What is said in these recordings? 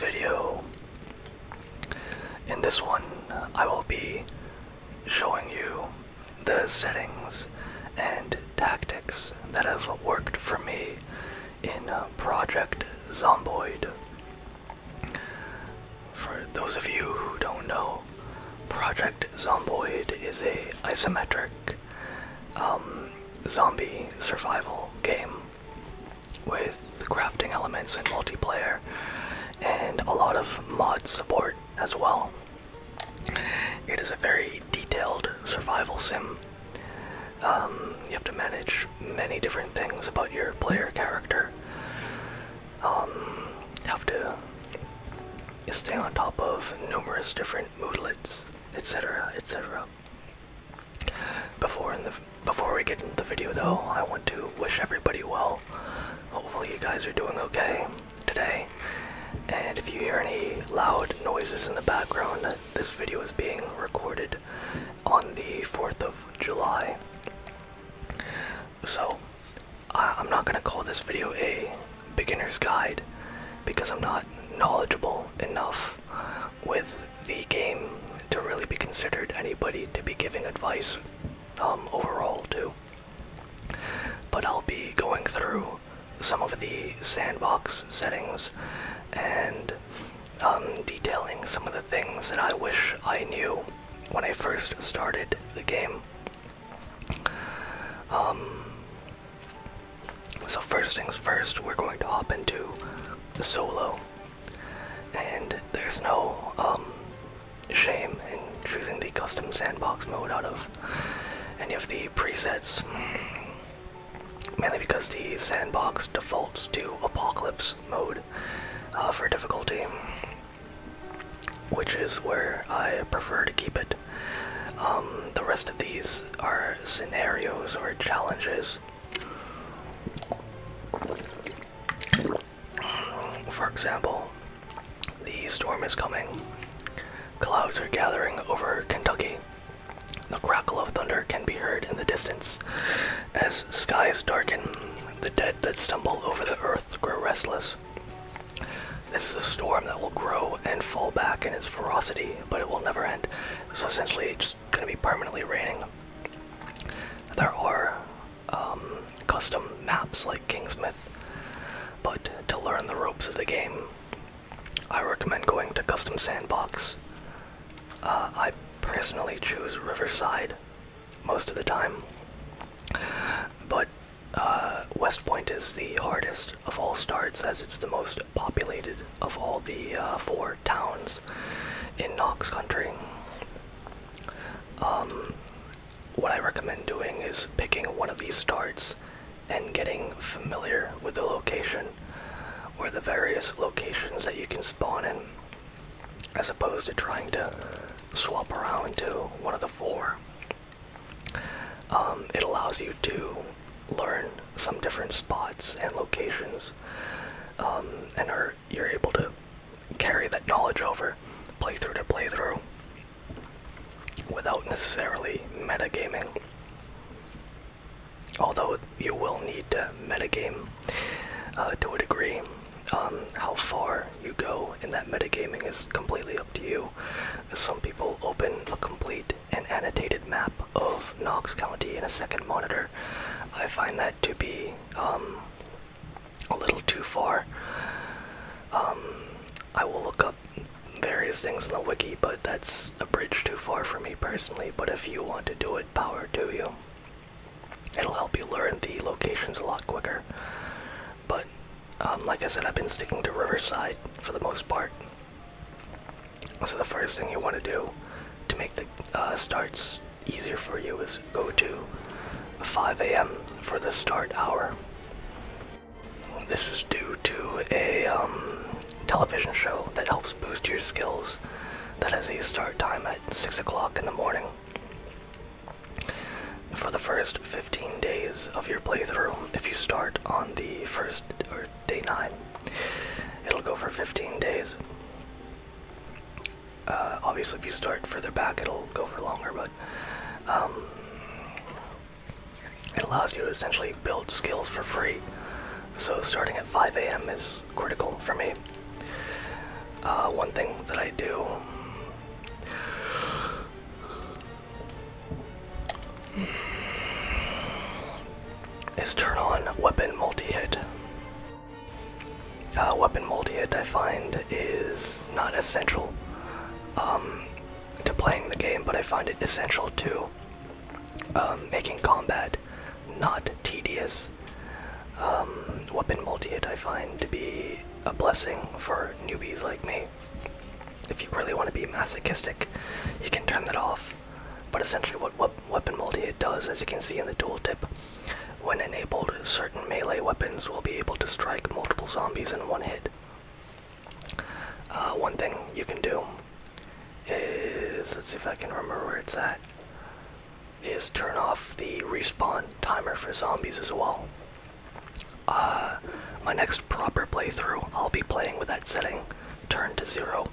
video. In this one, I will be showing you the settings and tactics that have worked for me in Project Zomboid. For those of you who don't know, Project Zomboid is a isometric zombie survival game with crafting elements and multiplayer and a lot of mod support as well. It is a very detailed survival sim. You have to manage many different things about your player character. You have to stay on top of numerous different moodlets, etc., etc. Before we get into the video though, I want to wish everybody well. Hopefully you guys are doing okay today. And if you hear any loud noises in the background, this video is being recorded on the 4th of July. So, I'm not going to call this video a beginner's guide because I'm not knowledgeable enough with the game to really be considered anybody to be giving advice overall to. But I'll be going through some of the sandbox settings and detailing some of the things that I wish I knew when I first started the game. So first things first, we're going to hop into the solo, and there's no shame in choosing the custom sandbox mode out of any of the presets, mainly because the sandbox defaults to apocalypse mode for difficulty, which is where I prefer to keep it. The rest of these are scenarios or challenges. For example, the storm is coming. Clouds are gathering over Kentucky. The crackle of thunder can be heard in the distance. As skies darken, the dead that stumble over the earth grow restless. This is a storm that will grow and fall back in its ferocity, but it will never end. So essentially, it's going to be permanently raining. There are custom maps like Kingsmith, but to learn the ropes of the game, I recommend going to custom sandbox. I personally choose Riverside most of the time, but West Point is the hardest of all starts as it's the most populated of all the 4 towns in Knox Country. What I recommend doing is picking one of these starts and getting familiar with the location or the various locations that you can spawn in, as opposed to trying to swap around to one of the 4. It allows you to learn some different spots and locations, and you're able to carry that knowledge over playthrough to playthrough without necessarily metagaming. Although you will need to metagame to a degree. How far you go in that metagaming is completely up to you. Some people open a complete and annotated map of Knox County in a second monitor. I find that to be a little too far. I will look up various things in the wiki, but that's a bridge too far for me personally. But if you want to do it, power to you. It'll help you learn the locations a lot quicker. But like I said, I've been sticking to Riverside for the most part. So the first thing you want to do to make the starts easier for you is go to 5 a.m. for the start hour. This is due to a television show that helps boost your skills that has a start time at 6 o'clock in the morning. For the first 15 days of your playthrough, if you start on the first or day 9, it'll go for 15 days. Obviously if you start further back it'll go for longer, but it allows you to essentially build skills for free. So starting at 5 a.m. is critical for me. One thing that I do is turn on weapon multi-hit. Weapon multi-hit I find is not essential to playing the game, but I find it essential to making combat not tedious. Weapon multi-hit I find to be a blessing for newbies like me. If you really want to be masochistic, you can turn that off. But essentially what weapon multi-hit does, as you can see in the tooltip, when enabled, certain melee weapons will be able to strike multiple zombies in one hit. One thing you can do is, let's see if I can remember where it's at, is turn off the respawn timer for zombies as well. My next proper playthrough, I'll be playing with that setting turned to 0.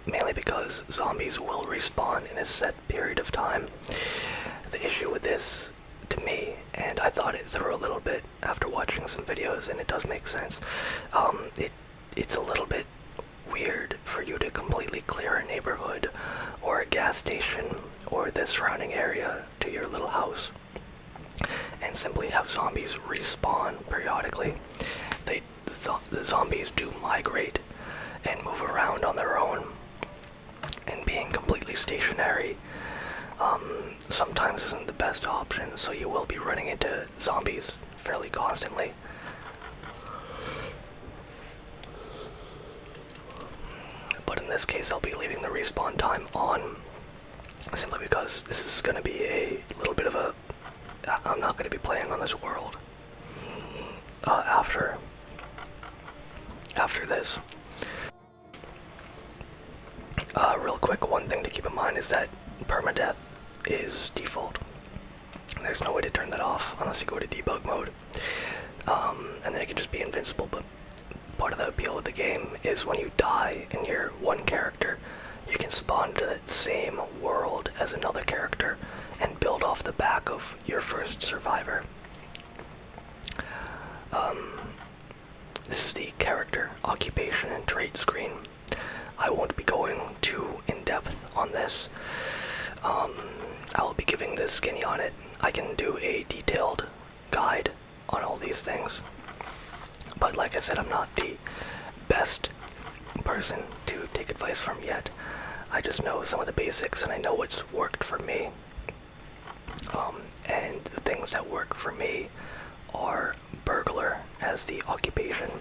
Mainly because zombies will respawn in a set period of time. The issue with this, to me, and I thought it through a little bit after watching some videos, and it does make sense, it's a little bit weird for you to completely clear a neighborhood or a gas station or the surrounding area to your little house and simply have zombies respawn periodically. The zombies do migrate and move around on their own, and being completely stationary sometimes isn't the best option, so you will be running into zombies fairly constantly. But in this case, I'll be leaving the respawn time on, simply because this is going to be a little bit of a... I'm not going to be playing on this world after this. Real quick, one thing to keep in mind is that permadeath is default. There's no way to turn that off unless you go to debug mode. And then it can just be invincible, but part of the appeal of the game is when you die and you're one character, you can spawn to that same world as another character and build off the back of your first survivor. This is the character, occupation, and trait screen. I won't be going too in-depth on this. I will be giving the skinny on it. I can do a detailed guide on all these things. But like I said, I'm not the best person to take advice from yet. I just know some of the basics and I know what's worked for me. And the things that work for me are burglar as the occupation.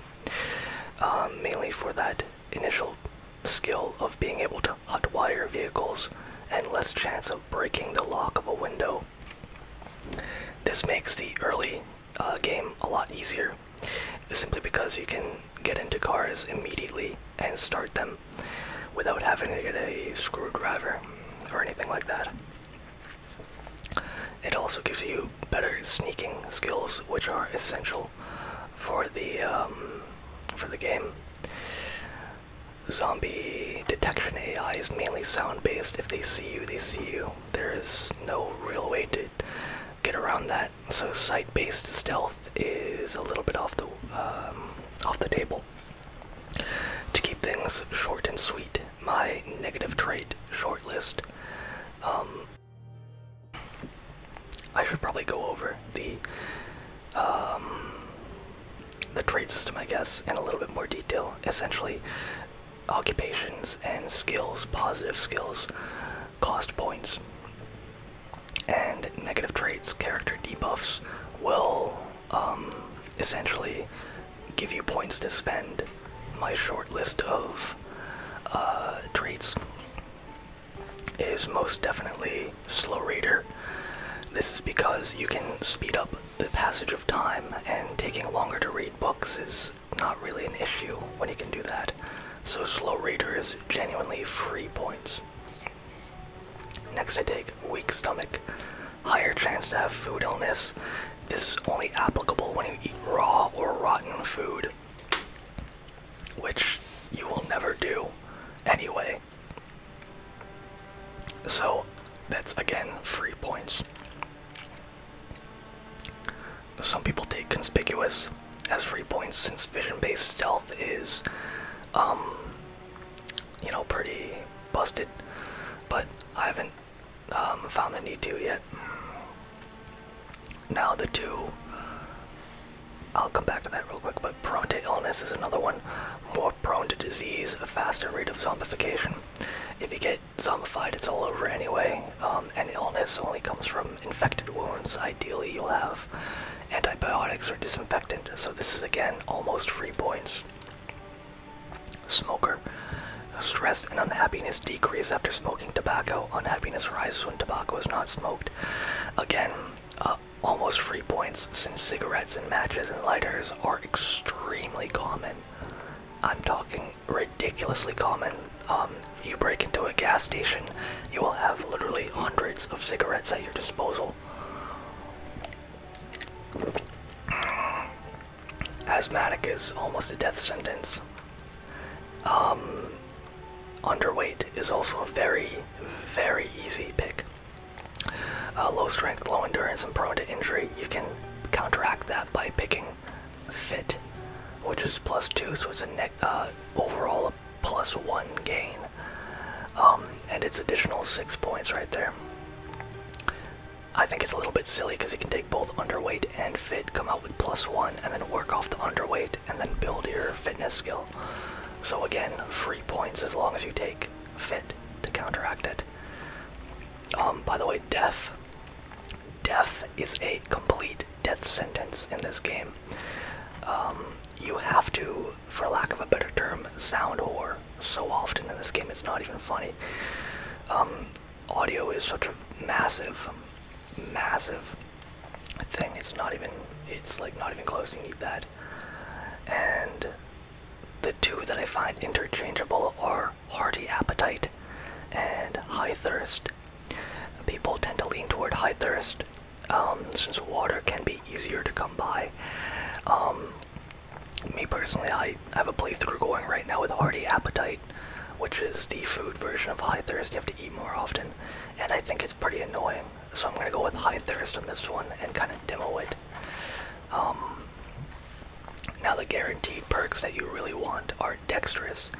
Mainly for that initial skill of being able to hotwire vehicles and less chance of breaking the lock of a window. This makes the early game a lot easier, simply because you can get into cars immediately and start them without having to get a screwdriver or anything like that. It also gives you better sneaking skills, which are essential for the game. Zombie detection AI is mainly sound-based. If they see you, they see you. There is no real way to get around that. So sight-based stealth is a little bit off the table. To keep things short and sweet, my negative trait short list. I should probably go over the trait system, I guess, in a little bit more detail. Essentially, occupations and skills, positive skills, cost points, and negative traits, character debuffs, will essentially give you points to spend. My short list of traits is most definitely slow reader. This is because you can speed up the passage of time, and taking longer to read books is not really an issue when you can do that. So slow reader is genuinely free points. Next I take weak stomach, higher chance to have food illness. This is only applicable when you eat raw or rotten food, which you will never do anyway. So that's again free points. Some people take conspicuous. as free points since vision-based stealth is, you know, pretty busted. But I haven't found the need to yet. Now the two, I'll come back to that real quick, but prone to illness is another one. More prone to disease, a faster rate of zombification. If you get zombified, it's all over anyway, and illness only comes from infected wounds. Ideally, you'll have antibiotics or disinfectant, so this is again almost free points. Smoker. Stress and unhappiness decrease after smoking tobacco. Unhappiness rises when tobacco is not smoked. Again, almost free points since cigarettes and matches and lighters are extremely common. I'm talking ridiculously common. You break into a gas station, you will have literally hundreds of cigarettes at your disposal. Asthmatic is almost a death sentence. Underweight is also a very, very easy pick. Low strength, low endurance, and prone to injury. You can counteract that by picking fit, which is +2, so it's a overall a +1 gain. And it's additional 6 points right there. I think it's a little bit silly because you can take both underweight and fit, come out with +1, and then work off the underweight, and then build your fitness skill. So again, free points as long as you take fit to counteract it. By the way, death. Death is a complete death sentence in this game. You have to, for lack of a better term, sound whore so often in this game it's not even funny. Audio is such a massive thing. It's like not even close. You need that. And the two that I find interchangeable are hearty appetite and high thirst. People tend to lean toward high thirst, since water can be easier to come by. Me personally, I have a playthrough going right now with hearty appetite, which is the food version of high thirst. You have to eat more often, and I think it's pretty annoying. So I'm going to go with high thirst on this one and kind of demo it. Now the guaranteed perks that you really want are dexterous.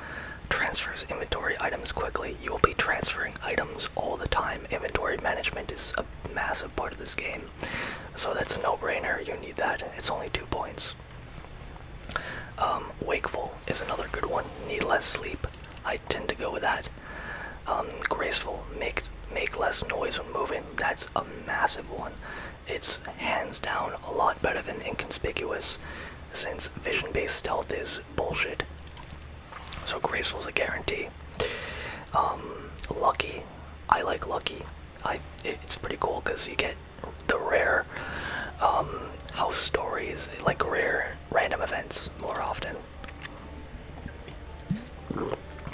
Transfers inventory items quickly. You will be transferring items all the time. Inventory management is a massive part of this game, so that's a no-brainer. You need that. It's only 2 points. Wakeful is another good one. Need less sleep. I tend to go with that. Graceful. Make less noise when moving. That's a massive one. It's hands down a lot better than inconspicuous, since vision-based stealth is bullshit. So graceful is a guarantee. Lucky. I like lucky. It's pretty cool because you get the rare house stories, like rare random events more often.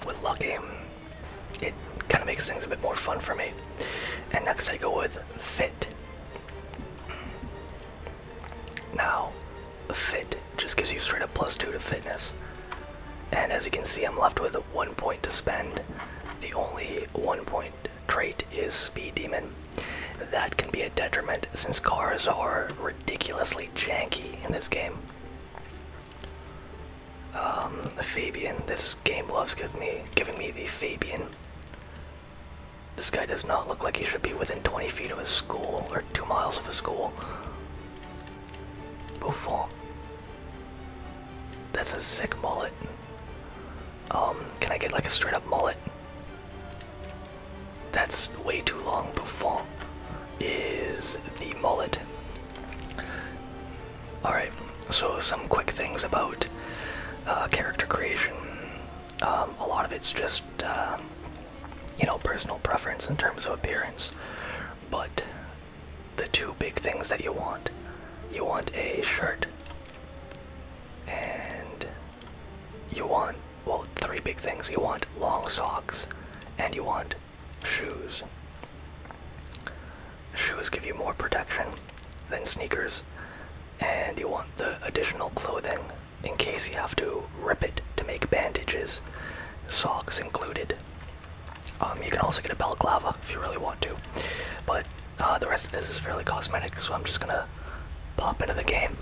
With lucky, it kind of makes things a bit more fun for me. And next I go with fit. Now, fit just gives you straight up +2 to fitness. And as you can see, I'm left with 1 point to spend. The only 1 point trait is Speed Demon. That can be a detriment since cars are ridiculously janky in this game. Fabian. This game loves giving me the Fabian. This guy does not look like he should be within 20 feet of a school, or 2 miles of a school. Buffon. That's a sick mullet. Can I get like a straight up mullet? That's way too long. Buffon is the mullet. Alright, so some quick things about character creation. A lot of it's just, you know, personal preference in terms of appearance. But the 2 big things that you want a shirt, and you want, well, 3 big things. You want long socks, and you want shoes. Shoes give you more protection than sneakers, and you want the additional clothing in case you have to rip it to make bandages, socks included. You can also get a balaclava if you really want to, but the rest of this is fairly cosmetic, so I'm just gonna pop into the game.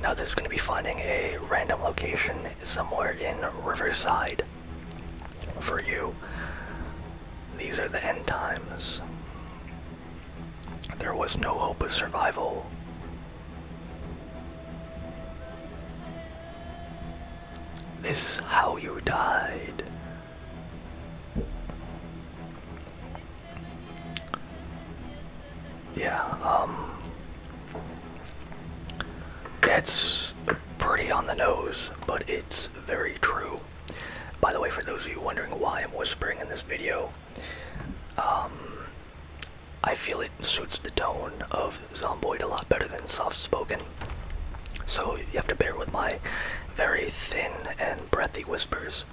Now this is going to be finding a random location somewhere in Riverside for you. These are the end times. There was no hope of survival. This is how you died. Yeah, it's pretty on the nose, but it's very true. By the way, for those of you wondering why I'm whispering in this video, I feel it suits the tone of Zomboid a lot better than soft-spoken. So you have to bear with my very thin and breathy whispers.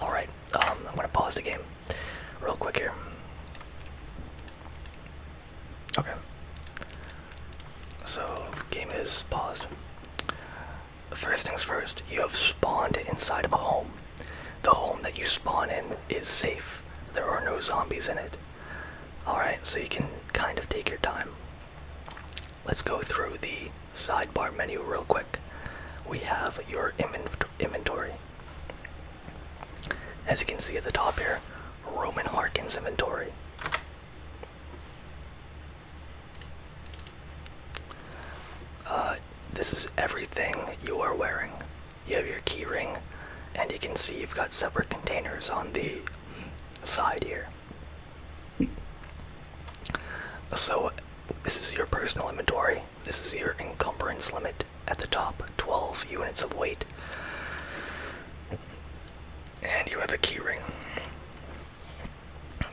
Alright, I'm gonna pause the game real quick here. Okay. So, game is paused. First things first, you have spawned inside of a home. The home that you spawn in is safe. There are no zombies in it. Alright, so you can kind of take your time. Let's go through the sidebar menu real quick. We have your inventory. As you can see at the top here, Roman Harkin's inventory. This is everything you are wearing. You have your key ring, and you can see you've got separate containers on the side here. So this is your personal inventory. This is your encumbrance limit at the top, 12 units of weight. And you have a key ring.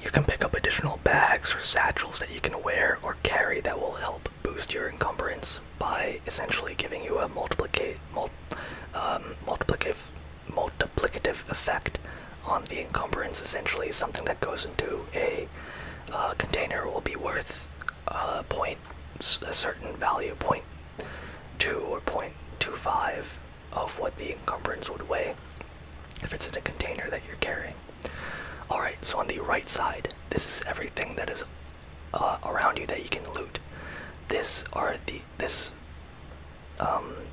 You can pick up additional bags or satchels that you can wear or carry that will help boost your encumbrance by essentially giving you a multiplicative effect on the encumbrance. Essentially, something that goes into a container will be worth a certain value, 0.2 or 0.25 of what the encumbrance would weigh if it's in a container that you're carrying. Alright, so on the right side, this is everything that is around you that you can loot. This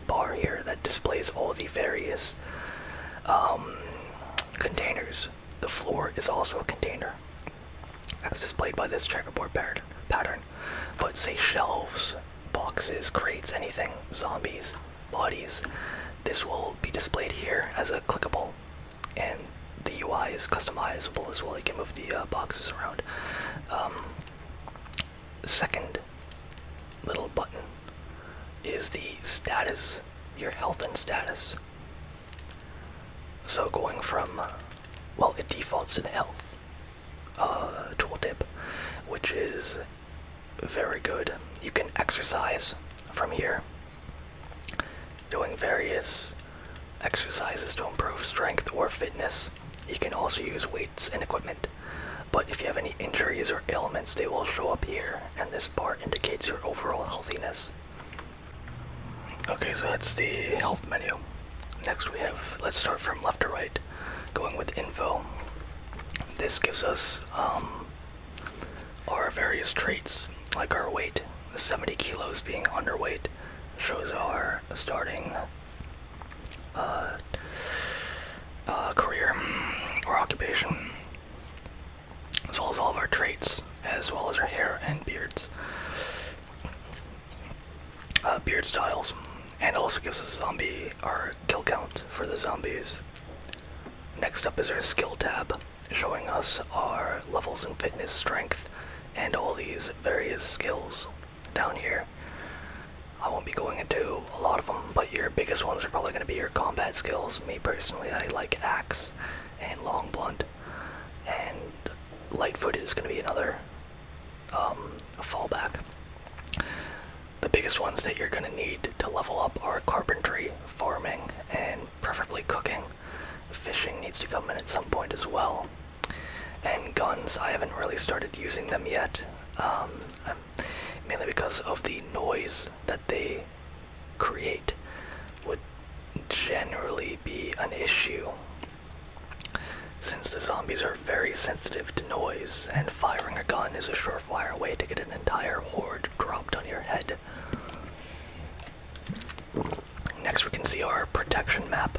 bar here that displays all the various containers. The floor is also a container, as displayed by this checkerboard pattern. But say shelves, boxes, crates, anything, zombies, bodies, this will be displayed here as a clickable, and the UI is customizable as well. You can move the boxes around. The second little button is the status, your health and status. So going from, well, it defaults to the health tooltip, which is very good. You can exercise from here, doing various exercises to improve strength or fitness. You can also use weights and equipment, but if you have any injuries or ailments, they will show up here, and this bar indicates your overall healthiness. Okay, so that's the health menu. Next we have, let's start from left to right, going with info. This gives us our various traits, like our weight. 70 kilos being underweight shows our starting career or occupation, as well as all of our traits, as well as our hair and beards, beard styles, and it also gives us our kill count for the zombies. Next up is our skill tab, showing us our levels in fitness, strength, and all these various skills down here. I won't be going into a lot of them, but your biggest ones are probably going to be your combat skills. Me personally, I like axe and long blunt, and light-footed is going to be another fallback. The biggest ones that you're going to need to level up are carpentry, farming, and preferably cooking. Fishing needs to come in at some point as well. And guns, I haven't really started using them yet, mainly because of the noise that they create would generally be an issue, since the zombies are very sensitive to noise, and firing a gun is a surefire way to get an entire horde dropped on your head. Next Next we can see our protection map.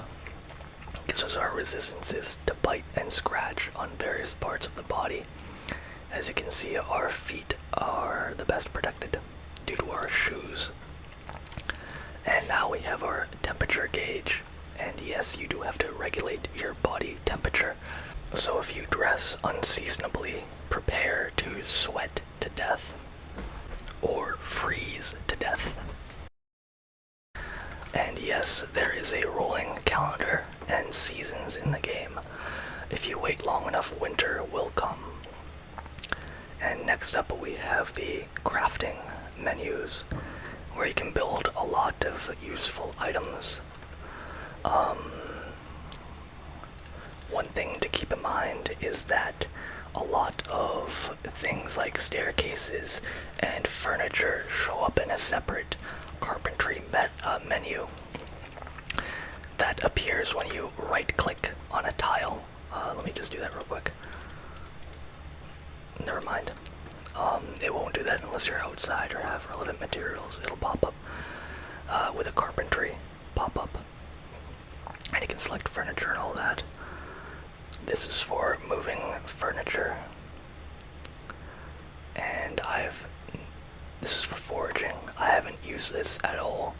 Gives us our resistances to bite and scratch on various parts of the body. As you can see, our feet are the best protected due to our shoes. And now we have our temperature gauge. And yes, you do have to regulate your body temperature. So if you dress unseasonably, prepare to sweat to death or freeze to death. And yes, there is a rolling calendar and seasons in the game. If you wait long enough, winter will come. And next up we have the crafting menus, where you can build a lot of useful items. One thing to keep in mind is that a lot of things like staircases and furniture show up in a separate carpentry menu that appears when you right-click on a tile. Let me just do that real quick. Never mind. It won't do that unless you're outside or have relevant materials. It'll pop up with a carpentry pop-up. And you can select furniture and all that. This is for moving furniture. And this is for foraging. I haven't used this at all,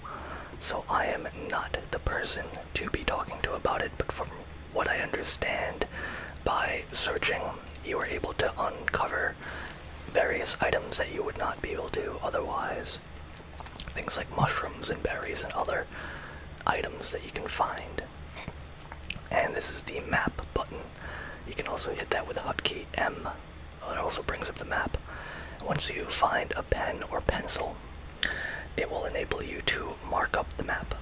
so I am not the person to be talking to about it, but from what I understand, by searching, you are able to uncover various items that you would not be able to otherwise. Things like mushrooms and berries and other items that you can find. And this is the map button. You can also hit that with the hotkey M. It also brings up the map. Once you find a pen or pencil, it will enable you to mark up the map.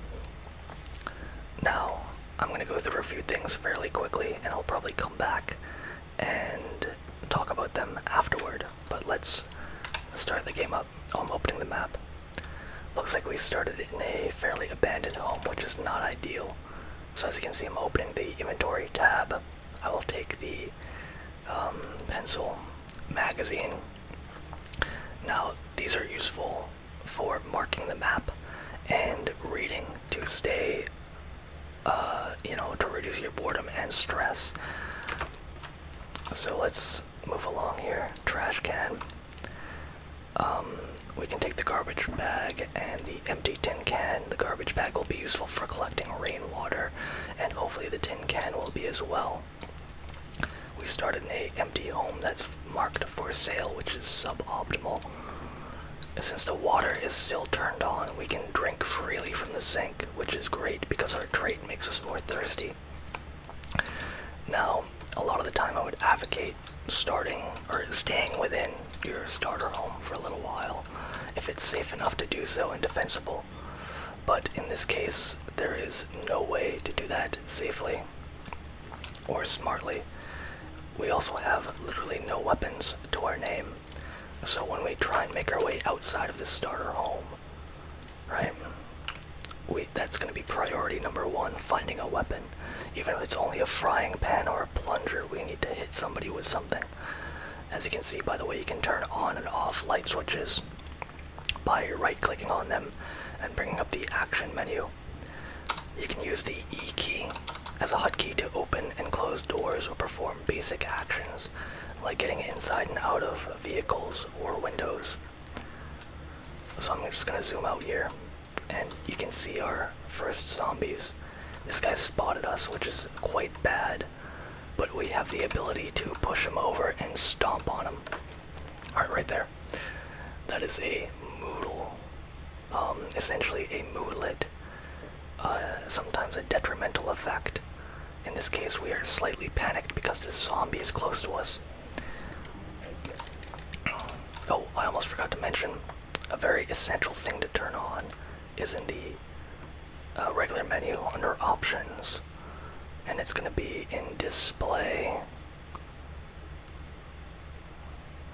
Now, I'm going to go through a few things fairly quickly, and I'll probably come back and talk about them afterward. But let's start the game up. Oh, I'm opening the map. Looks like we started in a fairly abandoned home, which is not ideal. So as you can see, I'm opening the inventory tab. I will take the pencil magazine. Now, these are useful for marking the map and reading to stay, to reduce your boredom and stress. So let's move along here. Trash can. We can take the garbage bag and the empty tin can. The garbage bag will be useful for collecting rainwater, and hopefully the tin can will be as well. We started in an empty home that's marked for sale, which is suboptimal. Since the water is still turned on, we can drink freely from the sink, which is great because our trait makes us more thirsty. Now, a lot of the time I would advocate staying within your starter home for a little while, if it's safe enough to do so and defensible. But in this case, there is no way to do that safely or smartly. We also have literally no weapons to our name. So when we try and make our way outside of the starter home, right, that's going to be priority number one, finding a weapon. Even if it's only a frying pan or a plunger, we need to hit somebody with something. As you can see, by the way, you can turn on and off light switches by right-clicking on them and bringing up the action menu. You can use the E key as a hotkey to open and close doors or perform basic actions, like getting inside and out of vehicles or windows. So I'm just going to zoom out here, and you can see our first zombies. This guy spotted us, which is quite bad, but we have the ability to push him over and stomp on him. Alright, right there. That is a moodle. Essentially a moodlet. Sometimes a detrimental effect. In this case, we are slightly panicked because this zombie is close to us. Oh, I almost forgot to mention, a very essential thing to turn on is in the regular menu under options, and it's going to be in display,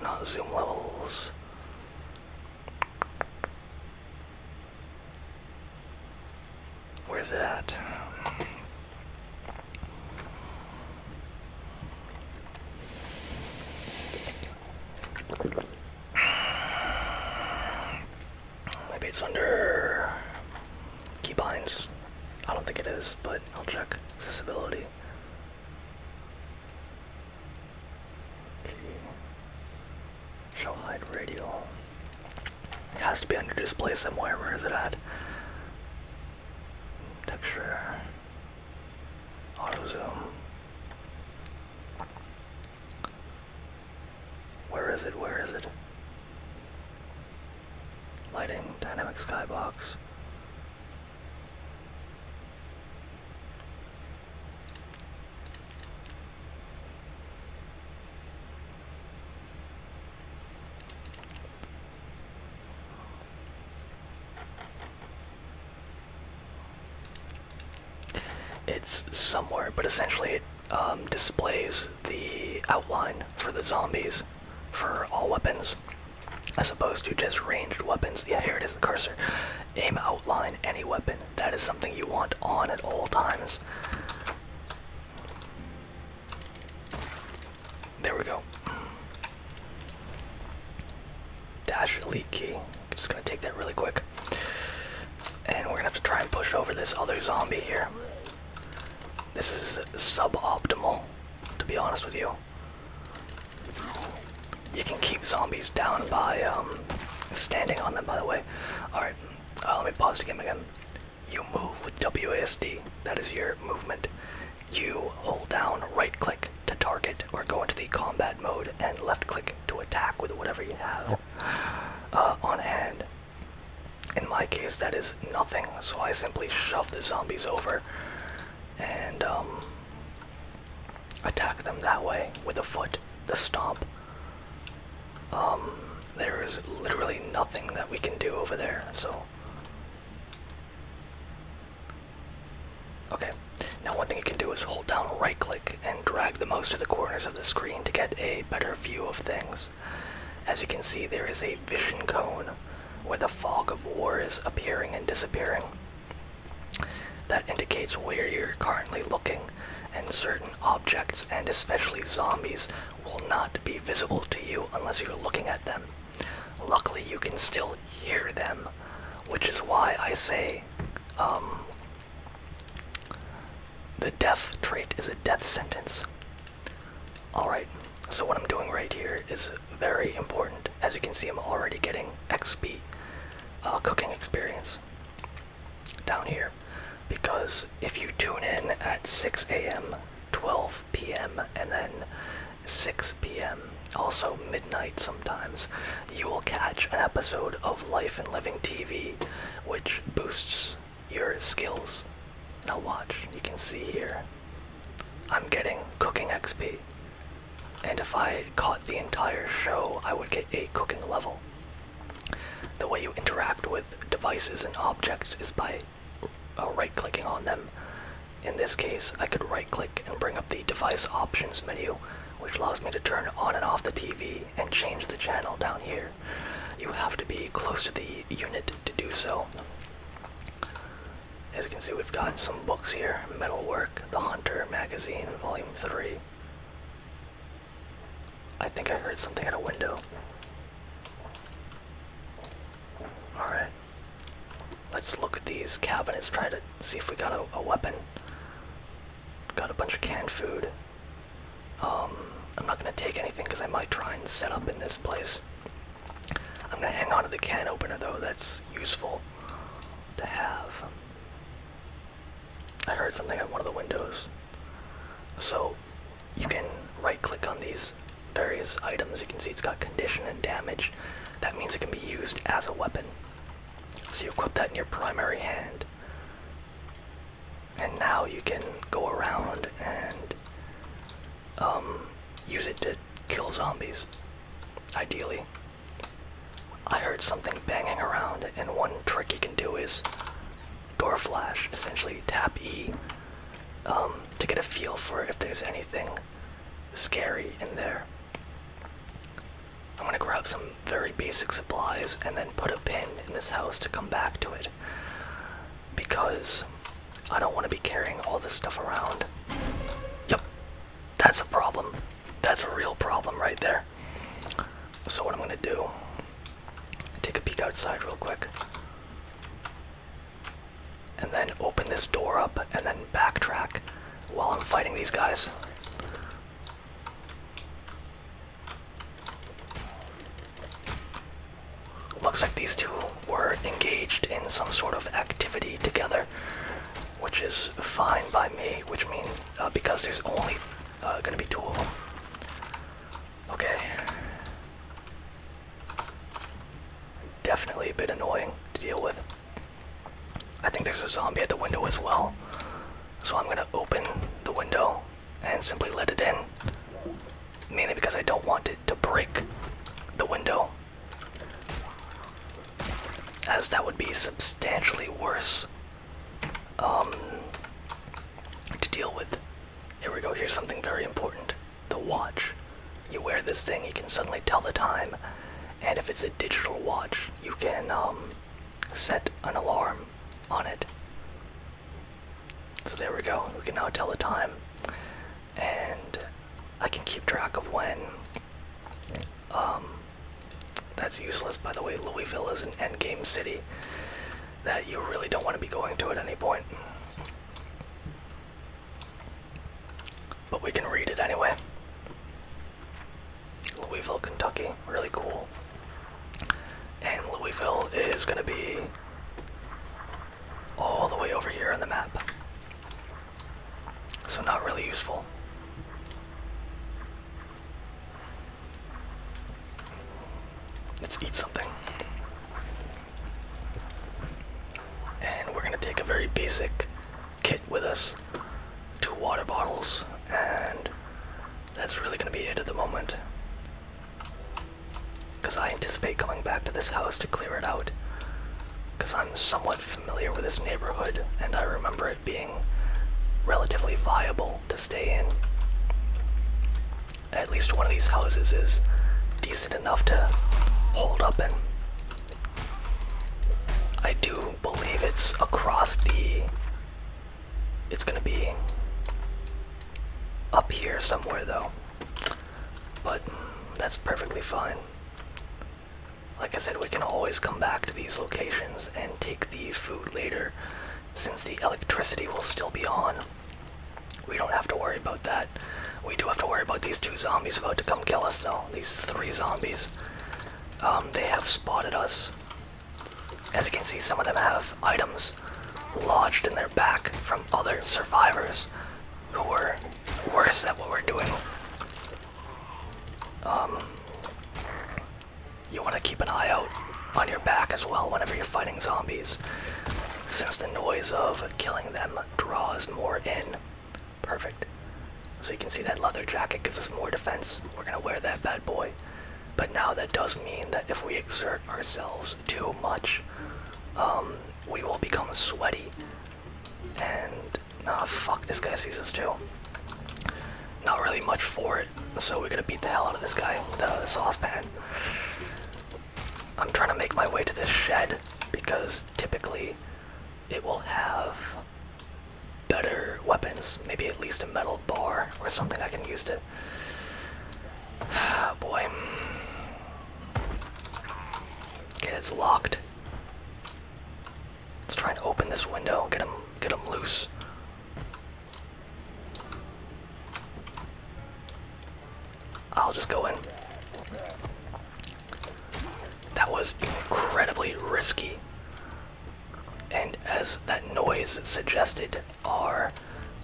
not zoom levels. Where's it at? Maybe it's under keybinds. I don't think it is, but I'll check. Accessibility. Okay. Show hide radial. It has to be under display somewhere. Where is it at? Texture. Auto zoom. Where is it? Where is it? Lighting, dynamic skybox. It's somewhere, but essentially it displays the outline for the zombies for all weapons, as opposed to just ranged weapons. Yeah, here it is, the cursor. Aim outline any weapon. That is something you want on at all times. There we go. Dash elite key. Just gonna take that really quick. And we're gonna have to try and push over this other zombie here. This is suboptimal, to be honest with you. You can keep zombies down by standing on them, by the way. Alright, let me pause the game again. You move with WASD, that is your movement. You hold down right click to target or go into the combat mode, and left click to attack with whatever you have on hand. In my case, that is nothing, so I simply shove the zombies over and attack them that way with a foot, the stomp. There is literally nothing that we can do over there, so. Okay, now one thing you can do is hold down right click and drag the mouse to the corners of the screen to get a better view of things. As you can see, there is a vision cone where the fog of war is appearing and disappearing. That indicates where you're currently looking, and certain objects, and especially zombies, will not be visible to you unless you're looking at them. Luckily, you can still hear them, which is why I say the death trait is a death sentence. Alright, so what I'm doing right here is very important. As you can see, I'm already getting XP, cooking experience, down here. Because if you tune in at 6 a.m., 12 p.m., and then 6 p.m., also midnight sometimes, you will catch an episode of Life and Living TV, which boosts your skills. Now watch, you can see here, I'm getting cooking XP. And if I caught the entire show, I would get a cooking level. The way you interact with devices and objects is by right-clicking on them. In this case, I could right-click and bring up the device options menu, which allows me to turn on and off the TV and change the channel down here. You have to be close to the unit to do so. As you can see, we've got some books here. Metalwork, The Hunter Magazine, Volume 3. I think I heard something at a window. Alright. Let's look at these cabinets, try to see if we got a weapon. Got a bunch of canned food. I'm not going to take anything because I might try and set up in this place. I'm going to hang on to the can opener though, that's useful to have. I heard something at one of the windows. So, you can right click on these various items. You can see it's got condition and damage. That means it can be used as a weapon. So you equip that in your primary hand. And now you can go around and use it to kill zombies, ideally. I heard something banging around, and one trick you can do is door flash. Essentially tap E to get a feel for if there's anything scary in there. I'm gonna grab some very basic supplies and then put a pin in this house to come back to it, because I don't want to be carrying all this stuff around. Yep, that's a problem. That's a real problem right there. So what I'm gonna do, take a peek outside real quick, and then open this door fighting these guys. Looks like these two were engaged in some sort of activity together, which is fine by me, which means because there's only gonna be two of them. Okay. Definitely a bit annoying to deal with. I think there's a zombie at the window as well, so I'm gonna open the window and simply let it in, mainly because I don't want it to break the window, as that would be substantially worse to deal with. Here we go, here's something very important. The watch. You wear this thing, you can suddenly tell the time, and if it's a digital watch, you can set an alarm on it. So there we go, we can now tell the time, and I can keep track of when. That's useless, by the way. Louisville is an endgame city that you really don't want to be going to at any point. But we can read it anyway. Louisville, Kentucky, really cool. And Louisville is gonna be all the way over here on the map. So not really useful. Let's eat something. And we're gonna take a very basic kit with us. 2 water bottles, and that's really gonna be it at the moment. Because I anticipate coming back to this house to clear it out. Because I'm somewhat familiar with this neighborhood, and I remember it being relatively viable to stay in. At least one of these houses is decent enough to hold up in. I do believe it's across the... It's gonna be up here somewhere though. But that's perfectly fine. Like I said, we can always come back to these locations and take the food later, since the electricity will still be on. We don't have to worry about that. We do have to worry about these 2 zombies about to come kill us though. These 3 zombies. They have spotted us. As you can see, some of them have items lodged in their back from other survivors who were worse at what we're doing. You want to keep an eye out on your back as well whenever you're fighting zombies, since the noise of killing them draws more in. Perfect. So you can see that leather jacket gives us more defense. We're gonna wear that bad boy. But now that does mean that if we exert ourselves too much, we will become sweaty. And, fuck, this guy sees us too. Not really much for it, so we're gonna beat the hell out of this guy with the saucepan. I'm trying to make my way to this shed, because typically it will have better weapons. Maybe at least a metal bar or something I can use to... Boy. Okay, it's locked. Let's try and open this window, get him loose. I'll just go in. That was incredibly risky. And as that noise suggested, our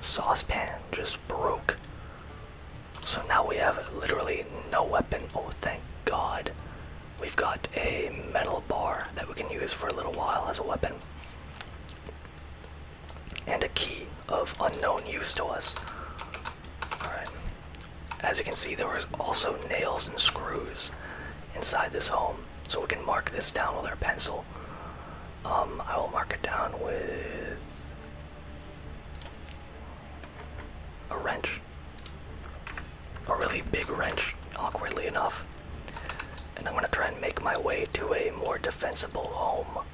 saucepan just broke. So now we have literally no weapon. Oh, thank God. We've got a metal bar that we can use for a little while as a weapon. And a key of unknown use to us. Alright. As you can see, there was also nails and screws inside this home. So we can mark this down with our pencil. I will mark it down with a wrench. A really big wrench, awkwardly enough. And I'm gonna try and make my way to a more defensible home.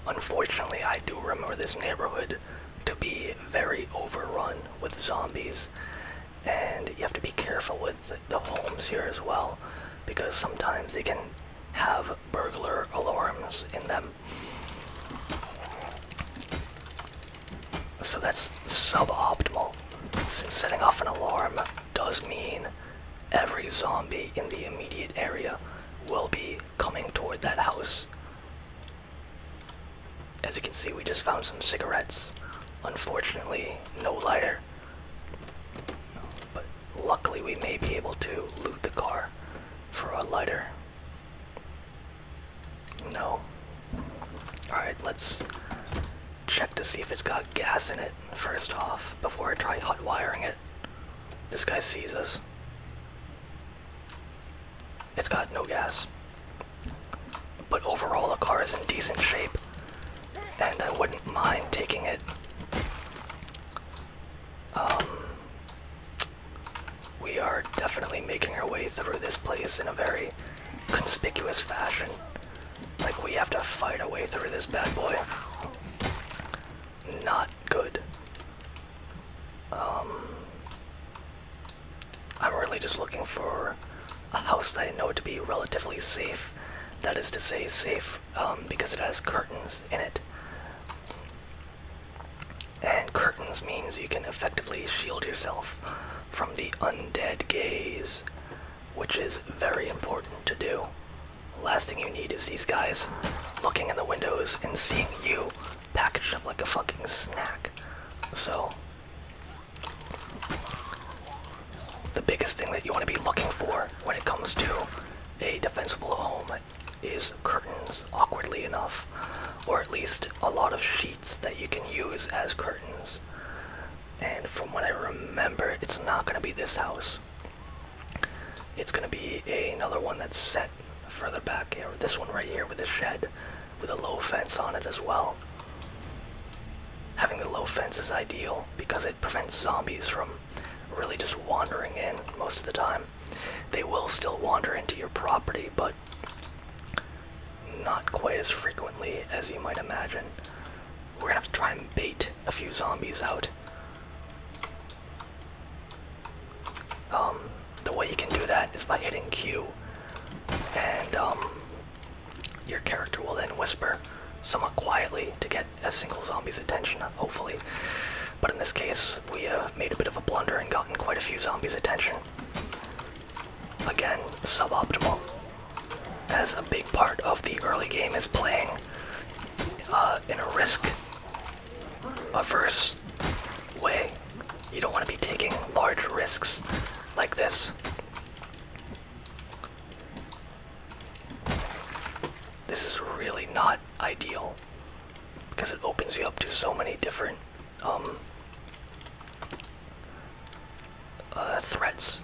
Unfortunately, I do remember this neighborhood to be very overrun with zombies. And you have to be careful with the homes here as well, because sometimes they can have burglar alarms in them. So that's suboptimal since setting off an alarm does mean every zombie in the immediate area will be coming toward that house. As you can see, we just found some cigarettes. Unfortunately, no lighter. But luckily we may be able to loot the car for a lighter. No. Alright, let's check to see if it's got gas in it first off, before I try hot wiring it. This guy sees us. It's got no gas. But overall the car is in decent shape, and I wouldn't mind taking it. We are definitely making our way through this place in a very conspicuous fashion. Like, we have to fight our way through this bad boy. Not good. I'm really just looking for a house that I know to be relatively safe. That is to say safe because it has curtains in it. And curtains means you can effectively shield yourself from the undead gaze, which is very important to do. The last thing you need is these guys looking in the windows and seeing you packaged up like a fucking snack. So, the biggest thing that you want to be looking for when it comes to a defensible home is curtains, awkwardly enough, or at least a lot of sheets that you can use as curtains. And from what I remember, it's not going to be this house. It's going to be another one that's set further back here. This one right here with a shed with a low fence on it as well. Having the low fence is ideal because it prevents zombies from really just wandering in most of the time. They will still wander into your property, but not quite as frequently as you might imagine. We're gonna have to try and bait a few zombies out. The way you can do that is by hitting Q, and your character will then whisper somewhat quietly to get a single zombie's attention, hopefully. But in this case, we have made a bit of a blunder and gotten quite a few zombies' attention. Again, suboptimal, as a big part of the early game is playing in a risk-averse way. You don't want to be taking large risks like this. This is really not ideal because it opens you up to so many different threats.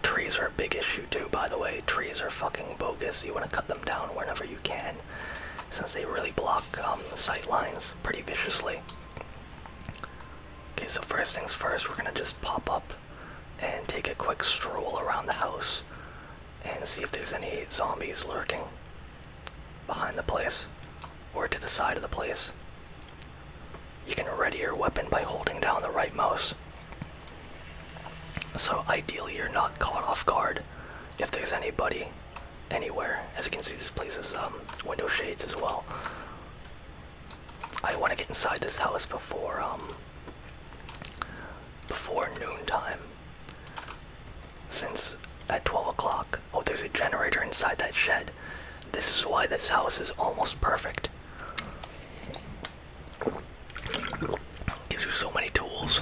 Trees are a big issue too, by the way. Trees are fucking bogus. You want to cut them down whenever you can, since they really block the sight lines pretty viciously. Okay, so first things first, we're gonna just pop up and take a quick stroll around the house and see if there's any zombies lurking behind the place or to the side of the place. You can ready your weapon by holding down the right mouse. So ideally you're not caught off guard if there's anybody anywhere. As you can see, this place is window shades as well. I want to get inside this house before noontime, since at 12 o'clock, oh, there's a generator inside that shed. This is why this house is almost perfect. Gives you so many tools.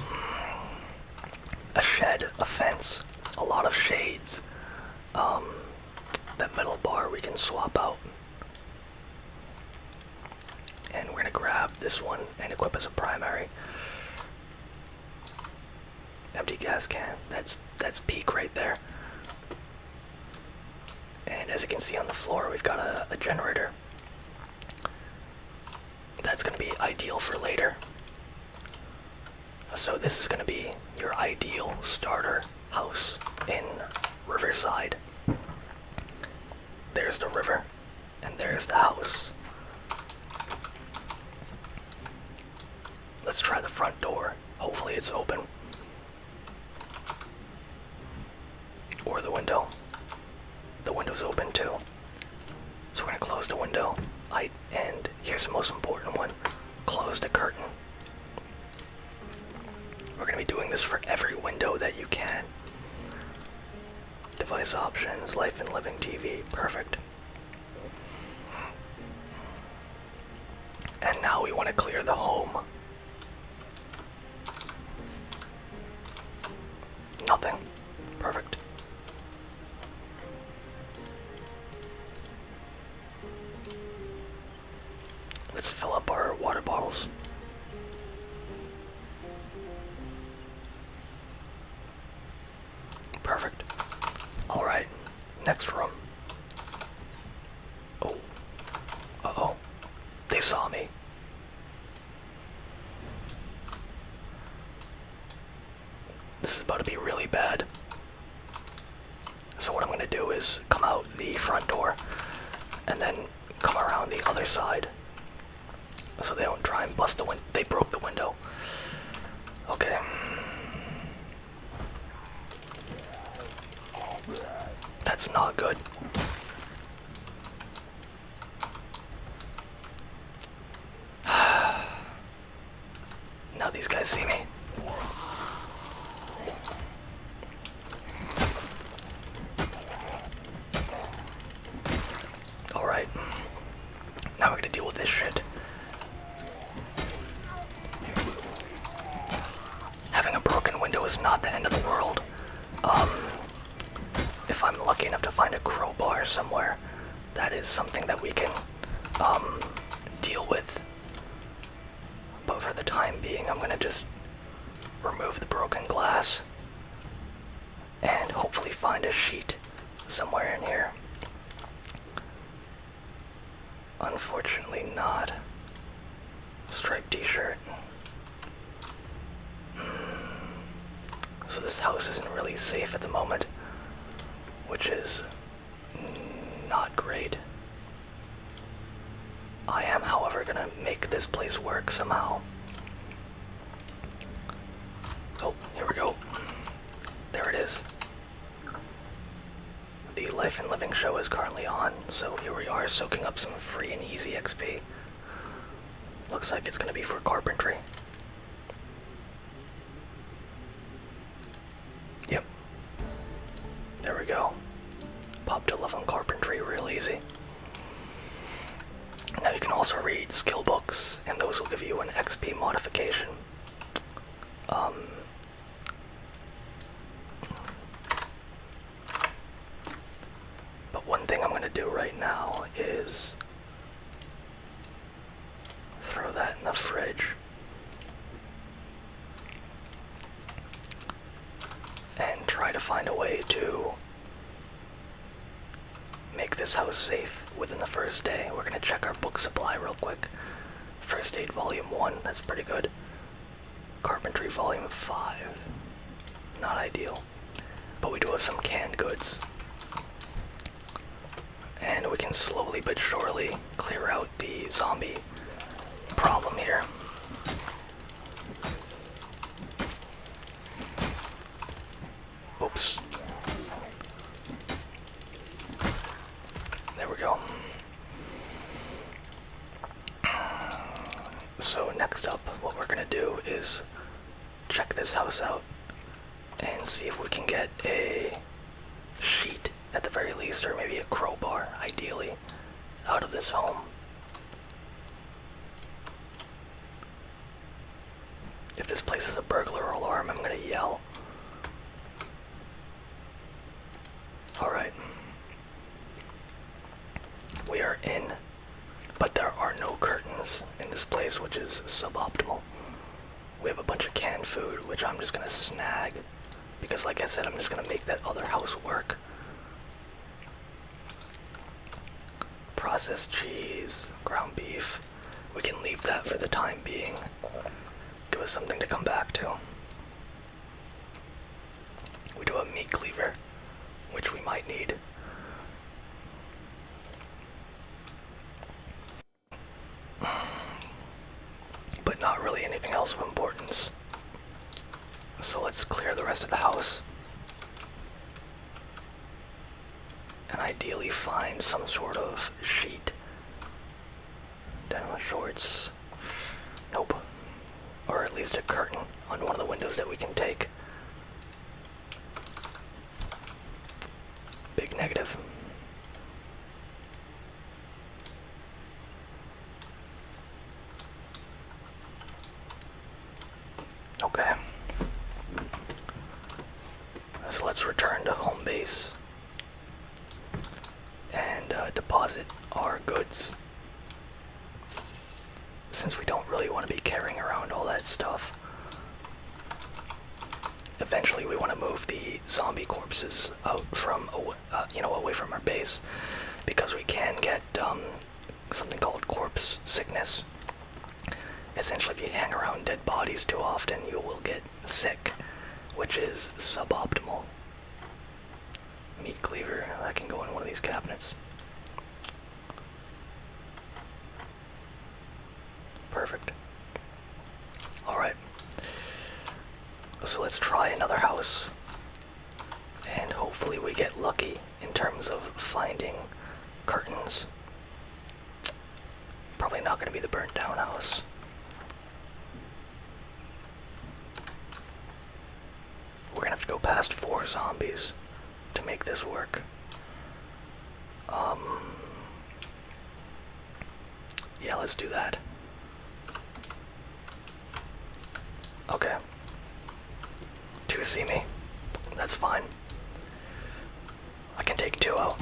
A shed, a fence, a lot of shades. That metal bar we can swap out. And we're gonna grab this one and equip as a primary. Empty gas can, that's peak right there. And as you can see on the floor, we've got a generator. That's gonna be ideal for later. So this is gonna be your ideal starter house in Riverside. There's the river, and there's the house. Let's try the front door. Hopefully it's open. Or the window. The window's open too. So we're gonna close the window. And here's the most important one. Close the curtain. We're gonna be doing this for every window that you can. Device options, life and living TV, perfect. And now we want to clear the home. Nothing. Perfect. Let's fill up our water bottles. Perfect. Alright, next room. Oh. Uh-oh. They saw me. This is about to be really bad. So what I'm gonna do is come out the front door and then come around the other side so they don't try and bust the window. They broke the window. Okay. That's not good. Now these guys see me. Alright. Now we're gonna deal with this shit. Having a broken window is not the end of the world. If I'm lucky enough to find a crowbar somewhere, that is something that we can deal with. But for the time being, I'm gonna just remove the broken glass and hopefully find a sheet somewhere in here. Unfortunately not. Striped t-shirt. So this house isn't really safe at the moment, which is not great. I am, however, gonna make this place work somehow. Oh, here we go. There it is. The Life and Living show is currently on, so here we are soaking up some free and easy XP. Looks like it's gonna be for carpentry. Yep. There we go. Popped a level on carpentry real easy. Now you can also read skill books, and those will give you an XP modification. But one thing I'm going to do right now is throw that in the fridge. And try to find a way to make this house safe within the first day. We're gonna check our book supply real quick. First Aid Volume 1, that's pretty good. Carpentry Volume 5, not ideal. But we do have some canned goods. And we can slowly but surely clear out the zombie problem here. Oops. There we go. So next up, what we're gonna do is check this house out and see if we can get a sheet at the very least, or maybe a crowbar, ideally, out of this home. If this place is a burglar alarm, I'm gonna yell. Alright. We are in, but there are no curtains in this place, which is suboptimal. We have a bunch of canned food, which I'm just gonna snag, because like I said, I'm just gonna make that other house work. Processed cheese, ground beef. We can leave that for the time being. Give us something to come back to. We do have meat cleaver, which we might need. But not really anything else of importance. So let's clear the rest of the house. And ideally find some sort of sheet. Denim shorts. Nope. Or at least a curtain. on one of the windows that we can take. Big negative. Okay. So let's return to home base and deposit our goods. Since we don't really want to be carrying around all that stuff. Eventually we want to move the zombie corpses out from, away from our base, because we can get something called corpse sickness. Essentially, if you hang around dead bodies too often, you will get sick, which is suboptimal. Meat cleaver, that can go in one of these cabinets. Perfect. Alright. So let's try another house. And hopefully we get lucky in terms of finding curtains. Probably not going to be the burnt down house. We're going to have to go past 4 zombies to make this work. Yeah, let's do that. Okay. 2 see me. That's fine. I can take 2 out.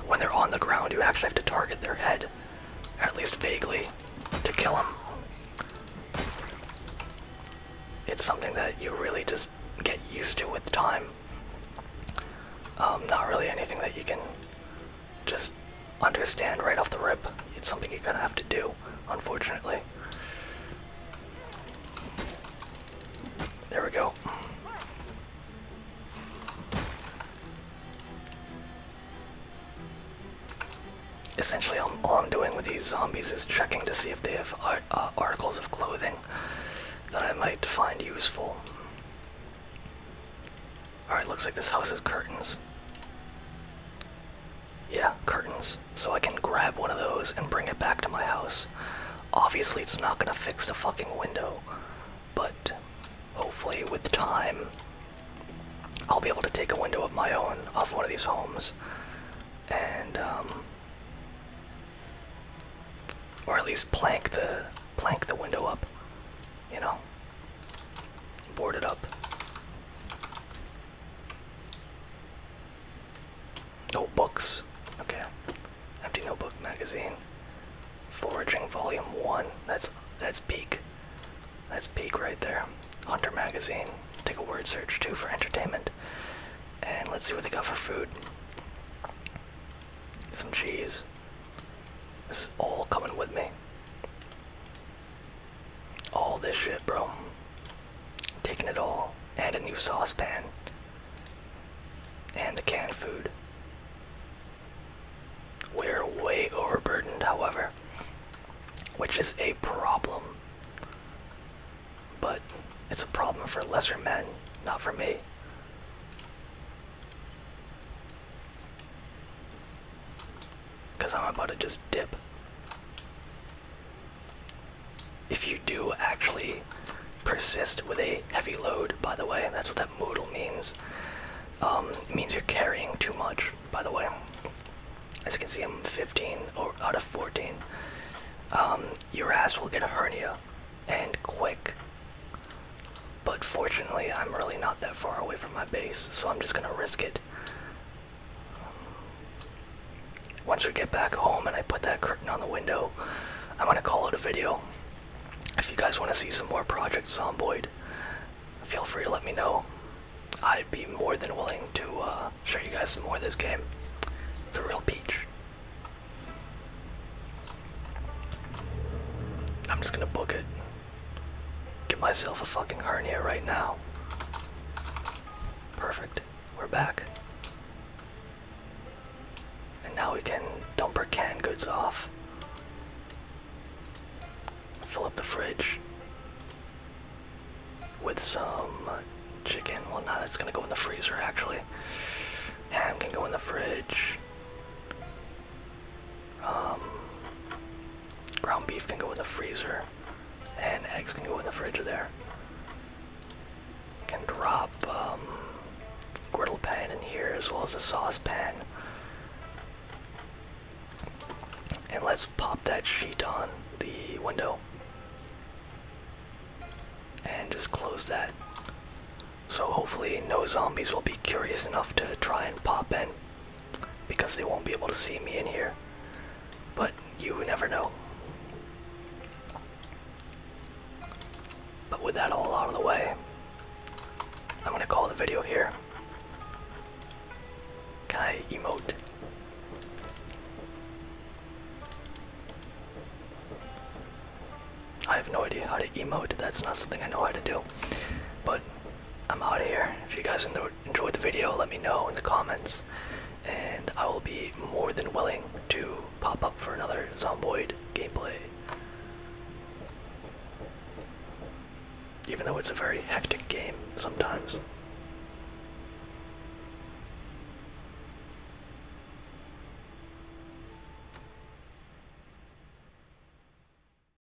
When they're on the ground, you actually have to target their head, or at least vaguely, to kill them. It's something that you really just get used to with time. Not really anything that you can just understand right off the rip. It's something you're gonna have to do, unfortunately. There we go. Essentially, all I'm doing with these zombies is checking to see if they have articles of clothing that I might find useful. Alright, looks like this house has curtains. Yeah, curtains. So I can grab one of those and bring it back to my house. Obviously, it's not gonna fix the fucking window, but hopefully with time, I'll be able to take a window of my own off one of these homes, and or at least plank the window up, you know, board it up. Notebooks. Okay. Empty notebook magazine. Foraging volume 1. That's peak. That's peak right there. Hunter magazine. Take a word search too for entertainment. And let's see what they got for food. Some cheese. This is all coming with me. All this shit, bro. Taking it all. And a new saucepan. And the canned food. We're way overburdened, however, which is a problem. But it's a problem for lesser men, not for me. Because I'm about to just dip. If you do actually persist with a heavy load, by the way, that's what that modal means. It means you're carrying too much, by the way. As you can see, I'm 15 out of 14. Your ass will get a hernia, and quick. But fortunately, I'm really not that far away from my base, so I'm just gonna risk it. Once we get back home and I put that curtain on the window, I'm gonna call it a video. If you guys want to see some more Project Zomboid, feel free to let me know. I'd be more than willing to show you guys some more of this game. It's a real peach. I'm just gonna book it. Get myself a fucking hernia right now. Perfect. We're back. And now we can dump our canned goods off. Fill up the fridge with some chicken. Well, now that's gonna go in the freezer, actually. Ham can go in the fridge. Ground beef can go in the freezer. And eggs can go in the fridge there. Can drop griddle pan in here as well as a saucepan. And let's pop that sheet on the window. And just close that. So hopefully no zombies will be curious enough to try and pop in, because they won't be able to see me in here. But you never know. But with that all out of the way, I'm gonna call the video here. Can I emote? I have no idea how to emote. That's not something I know how to do. But I'm out of here. If you guys enjoyed the video, let me know in the comments. And I will be more than willing to pop up for another Zomboid gameplay. Even though it's a very hectic game sometimes.